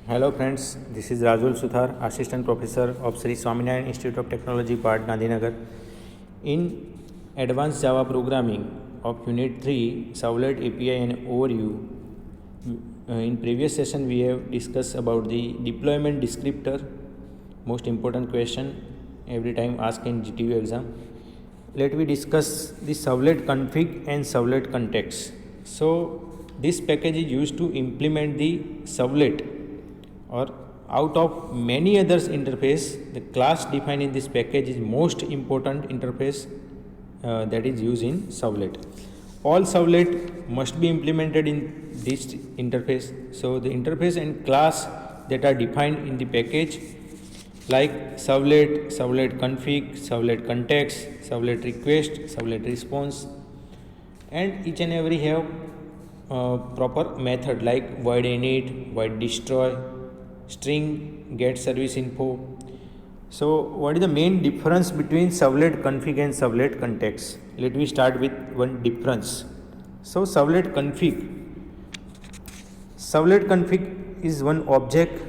Hello friends, this is Rajul Suthar, Assistant Professor of Sri Swaminarayan Institute of Technology, Pad, Gandhinagar. In Advanced Java Programming of Unit 3, Servlet API and Overview, in previous session we have discussed about the deployment descriptor, most important question every time asked in GTU exam. Let me discuss the servlet config and servlet context. So this package is used to implement the servlet, or out of many others interface, the class defined in this package is most important interface that is used in servlet. All servlet must be implemented in this interface. So the interface and class that are defined in the package like servlet, servlet config, servlet context, servlet request, servlet response, and each and every have proper method like void init, void destroy, string get service info. So what is the main difference between servlet config and servlet context? Let me start with one difference. So servlet config is one object,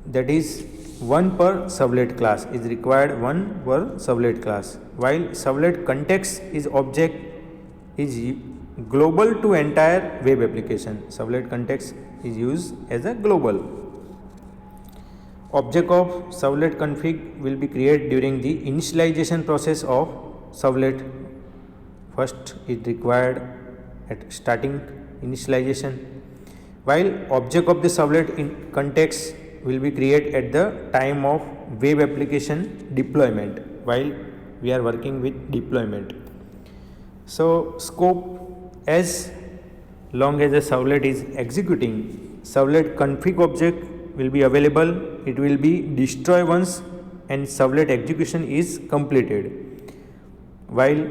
that is one per servlet class is required, one per servlet class, while servlet context is object is global to entire web application. Servlet context is used as a global. Object of servlet config will be created during the initialization process of servlet. First is required at starting initialization, while object of the servlet in context will be created at the time of web application deployment, while we are working with deployment. So scope, as long as the servlet is executing, servlet config object will be available. It will be destroyed once and servlet execution is completed, while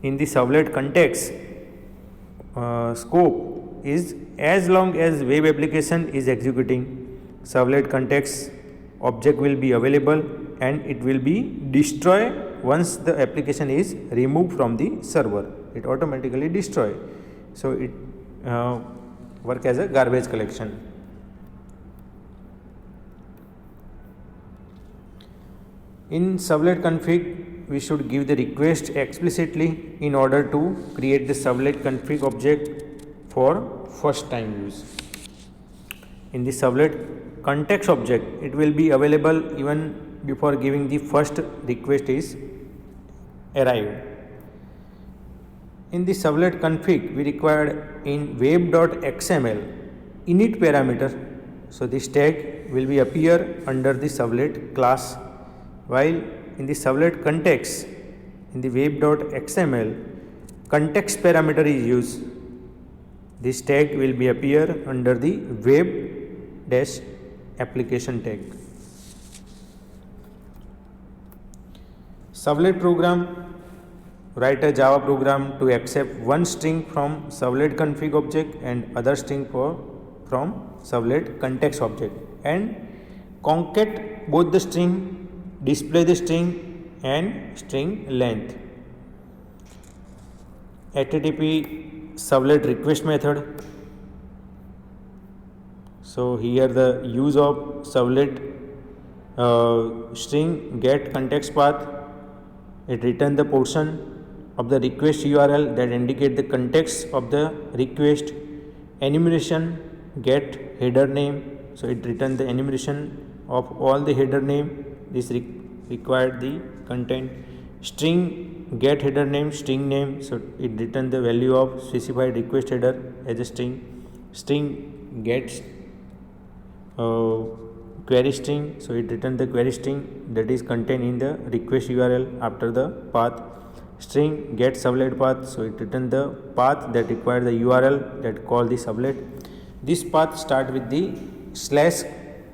in the servlet context scope is as long as web application is executing, servlet context object will be available and it will be destroyed once the application is removed from the server. It automatically destroy. So it work as a garbage collection. In servlet config, we should give the request explicitly in order to create the servlet config object for first time use. In the servlet context object, it will be available even before giving the first request is arrived. In the servlet config, we required in web.xml init parameter. So this tag will be appear under the servlet class, while in the servlet context in the web.xml context parameter is used. This tag will be appear under the web-application tag. Servlet program, write a Java program to accept one string from servlet config object and other string from servlet context object, and concat both the string, display the string and string length. HTTP servlet request method. So here the use of servlet string get context path. It return the portion of the request URL that indicate the context of the request. Enumeration get header name. So it return the enumeration of all the header name. This required the content. String get header name, string name, so it return the value of specified request header as a string. String gets query string, so it return the query string that is contained in the request URL after the path. String get servlet path, so it return the path that require the URL that call the servlet. This path start with the slash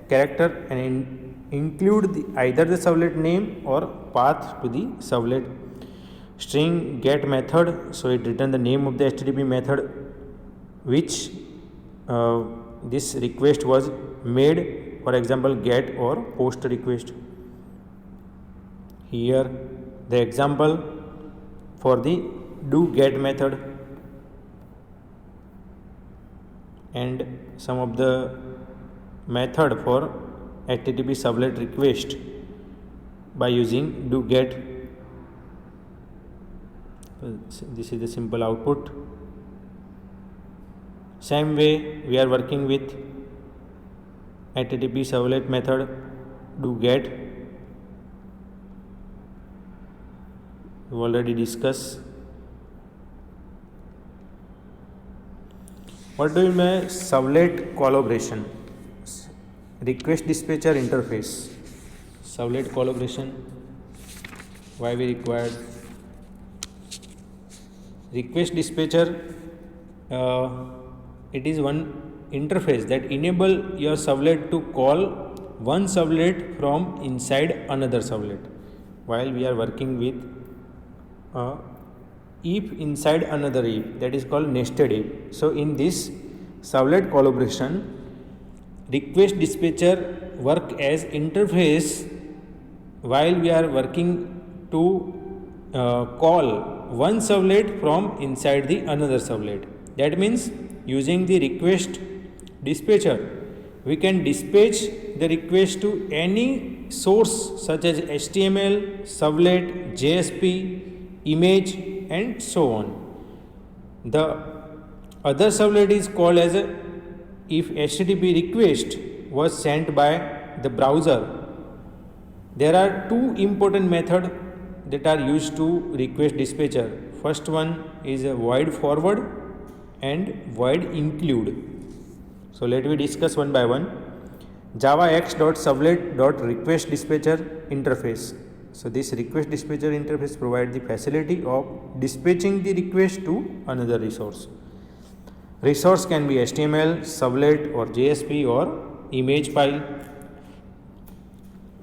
character and include either the servlet name or path to the servlet. String get method, so it return the name of the HTTP method which this request was made, for example get or post request. Here the example for the do get method and some of the method for HTTP servlet request by using do get. This is the simple output. Same way we are working with HTTP servlet method do get. We already discussed. What do you mean servlet collaboration? Request dispatcher interface. Servlet collaboration. Why we required request dispatcher? It is one interface that enable your servlet to call one servlet from inside another servlet. While we are working with if inside another if, that is called nested if. So in this servlet collaboration, request dispatcher work as interface while we are working to call one servlet from inside the another servlet. That means using the request dispatcher, we can dispatch the request to any source such as HTML, servlet, JSP, image and so on. The other servlet is called as a, if HTTP request was sent by the browser. There are two important methods that are used to request dispatcher. First one is a void forward and void include. So let me discuss one by one. javax.servlet.request dispatcher interface. So this request dispatcher interface provides the facility of dispatching the request to another resource. Resource can be HTML, servlet or JSP or image file.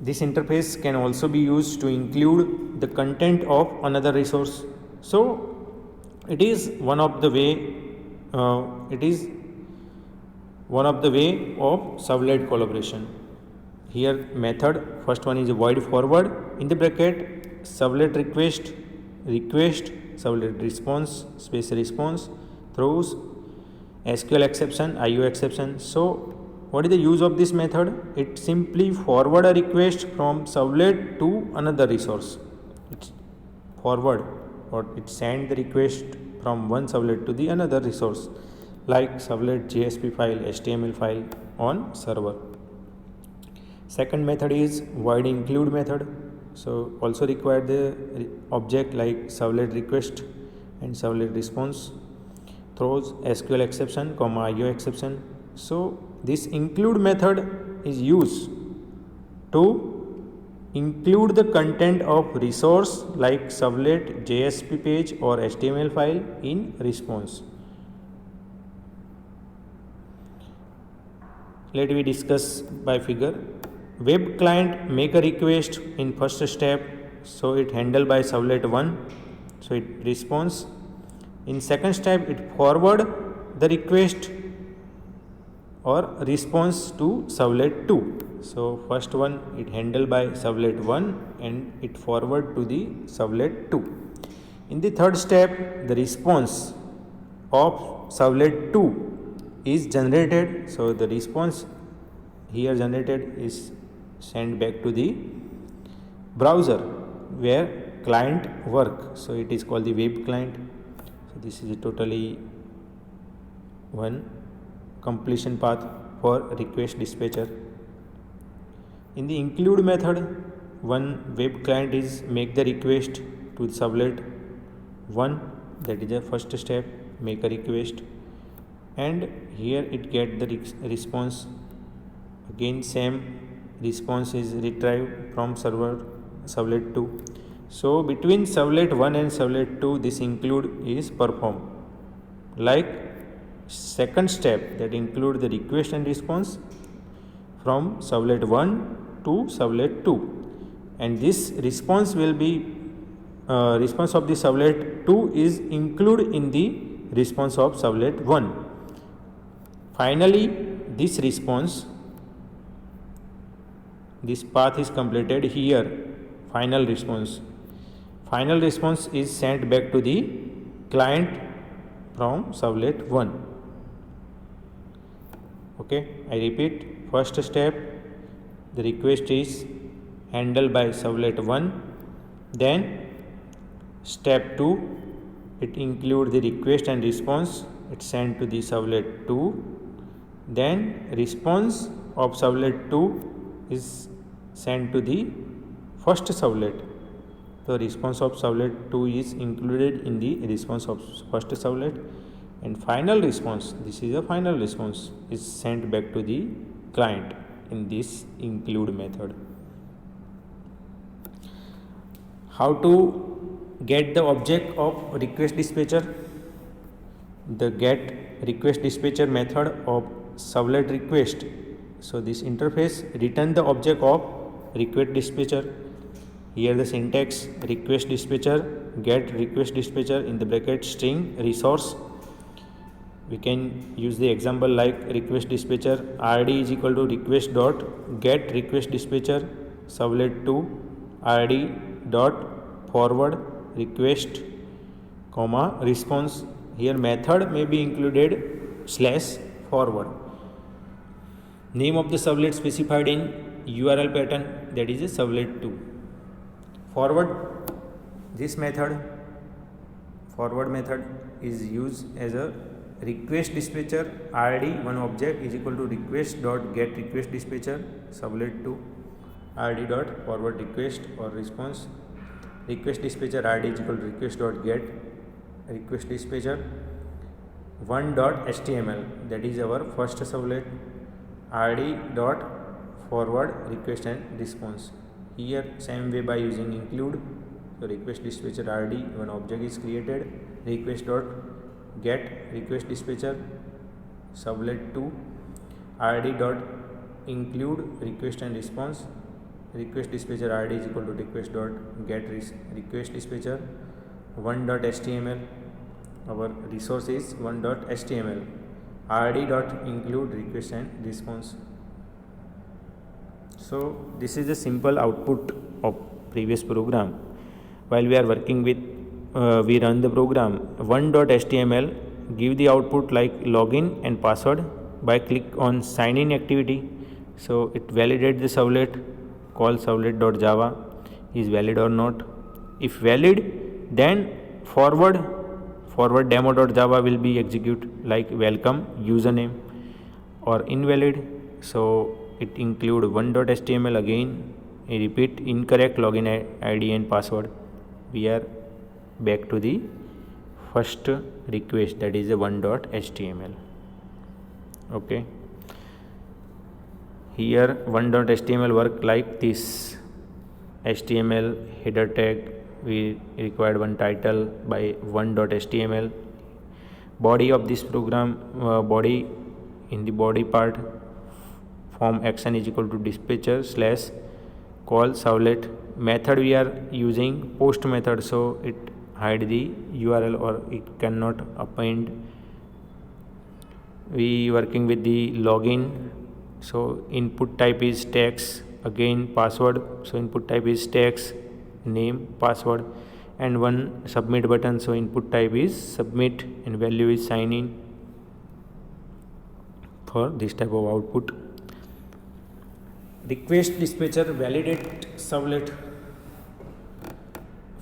This interface can also be used to include the content of another resource. So it is one of the way of servlet collaboration. Here method, first one is a void forward in the bracket servlet request, servlet response, space response, throws SQL exception, IO exception. So what is the use of this method? It simply forward a request from servlet to another resource. It's forward or it send the request from one servlet to the another resource, like servlet JSP file, HTML file on server. Second method is void include method. So also require the object like servlet request and servlet response, throws SQL exception, IO exception. So this include method is used to include the content of resource like servlet, JSP page or HTML file in response. Let me discuss by figure. Web client make a request in first step, so it handled by servlet 1, so it responds. In second step it forward the request or response to servlet 2. So first one it handled by servlet 1 and it forward to the servlet 2. In the third step the response of servlet 2 is generated. So the response here generated is sent back to the browser where client work. So it is called the web client. So this is a totally one completion path for request dispatcher. In the include method, one web client is make the request to the servlet 1, that is the first step, make a request, and here it get the response. Again same response is retrieved from servlet 2. So between servlet 1 and servlet 2 this include is performed. Like second step that include the request and response from servlet 1 to servlet 2, and this response will be response of the servlet 2 is included in the response of servlet 1. Finally this response, this path is completed here. Final response is sent back to the client from servlet 1. Okay, I repeat, first step, the request is handled by servlet 1. Then step 2, it include the request and response, it's sent to the servlet 2. Then response of servlet 2 is sent to the first servlet. The response of servlet 2 is included in the response of first servlet, and final response, this is a final response, is sent back to the client in this include method. How to get the object of request dispatcher? The get request dispatcher method of servlet request. So this interface return the object of request dispatcher. Here the syntax request dispatcher get request dispatcher in the bracket string resource. We can use the example like request dispatcher rd is equal to request dot get request dispatcher servlet 2 rd dot forward request comma response. Here method may be included slash forward. Name of the servlet specified in URL pattern, that is a servlet 2. Forward, this method forward method is used as a request dispatcher rd one object is equal to request dot get request dispatcher servlet 2 rd dot forward request or response. Request dispatcher rd is equal to request dot get request dispatcher 1 dot html, that is our first servlet, rd dot forward request and response. Here same way by using include, so request dispatcher rd one object is created, request dot get request dispatcher servlet 2 rd dot include request and response. Request dispatcher rd is equal to request dot get request dispatcher 1 dot html. Our resource is 1 dot html, rd dot include request and response. So this is a simple output of previous program. While we are working with we run the program 1.html give the output like login and password. By click on sign in activity, so it validates the servlet, call servlet.java is valid or not. If valid, then forward demo.java will be execute like welcome username, or invalid, so it include 1.html again. I repeat, incorrect login id and password. We are back to the first request, that is a 1.html. Okay, here 1.html work like this. HTML header tag, we required one title by 1.html. Body of this program, body, in the body part form action is equal to dispatcher slash call servlet. Method we are using post method, so it hide the URL or it cannot append. We working with the login, so input type is text, again password, so input type is text, name, password, and one submit button, so input type is submit and value is sign in for this type of output. Request dispatcher validate servlet.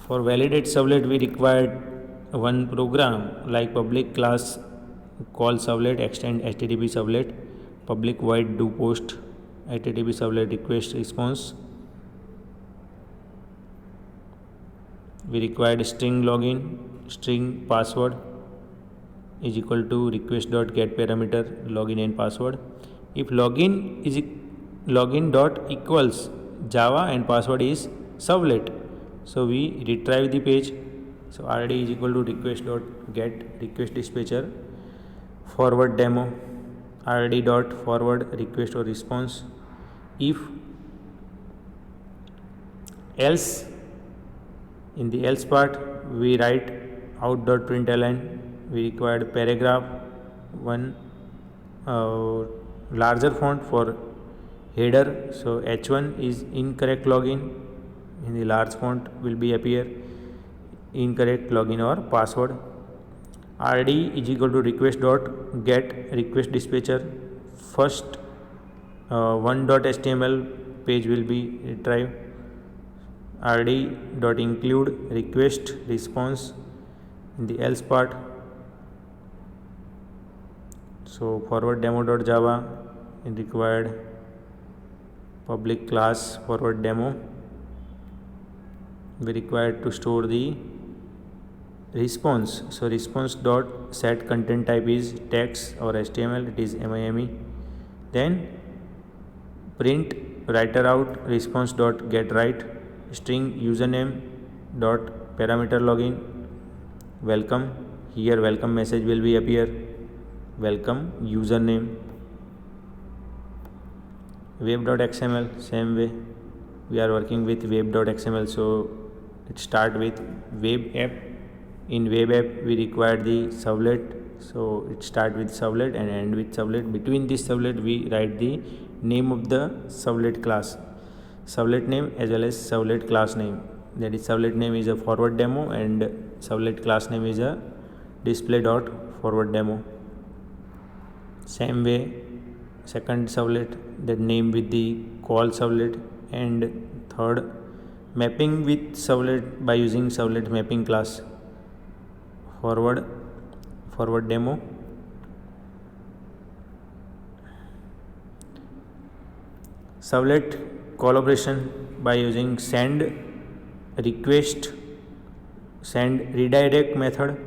For validate servlet we required one program like public class call servlet extend http servlet, public void do post http servlet request response. We required string login, string password is equal to request dot get parameter login and password. If login is login dot equals java and password is servlet, so we retrieve the page. So rd is equal to request dot get request dispatcher forward demo rd dot forward request or response. If else, in the else part we write out.println. We required paragraph, one larger font for header, so h1 is incorrect login, in the large font will be appear incorrect login or password. rd is equal to request dot get request dispatcher first one.html page will be retrieved. rd.include request response in the else part. So forward demo.java in required public class forward demo. We required to store the response. So response dot set content type is text or HTML. It is MIME. Then print writer out response dot get write string username dot parameter login welcome. Here welcome message will be appear. Welcome username. Web.xml same way. We are working with web.xml, so it start with web app. In web app we require the servlet, so it start with servlet and end with servlet. Between this servlet we write the name of the servlet class, servlet name as well as servlet class name. That is servlet name is a forward demo and servlet class name is a display dot forward demo. Same way second servlet, that name with the call servlet, and third mapping with servlet by using servlet mapping class forward demo. Servlet collaboration by using send request send redirect method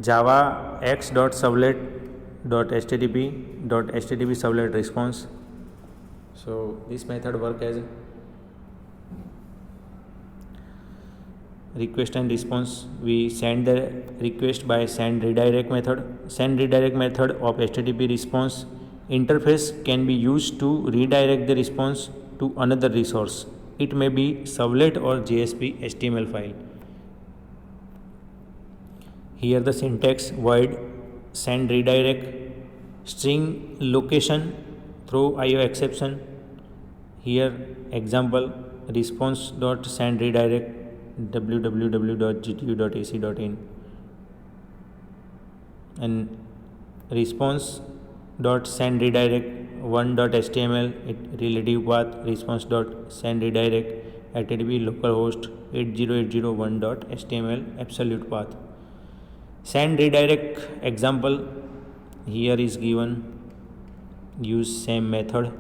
java x.servlet.http servlet response. So this method work as request and response. We send the request by send redirect method. Send redirect method of HTTP response interface can be used to redirect the response to another resource. It may be servlet or JSP HTML file. Here the syntax void send redirect string location throw IO exception. Here example response dot send redirect www.gtu.ac.in and response dot send redirect one.html relative path response dot send redirect http localhost 8080.1.html absolute path. Send redirect example here is given. Use same method.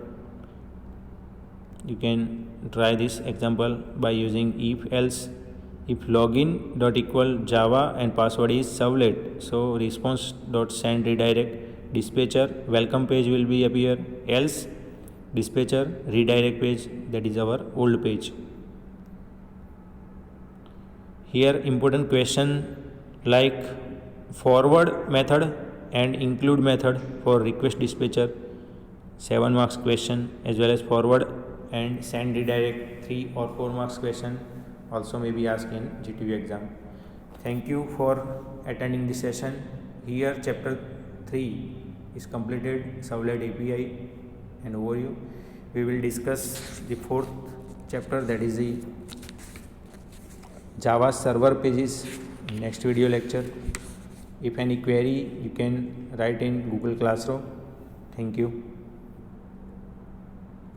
You can try this example by using if else. If login dot equal java and password is servlet, so response dot send redirect dispatcher welcome page will be appear, else dispatcher redirect page, that is our old page. Here important question like forward method and include method for request dispatcher 7 marks question, as well as forward and send redirect 3 or 4 marks question also may be asked in GTU exam. Thank you for attending this session. Here chapter 3 is completed, servlet API and overview. We will discuss the 4th chapter, that is the Java server pages in next video lecture. If any query you can write in Google Classroom. Thank you.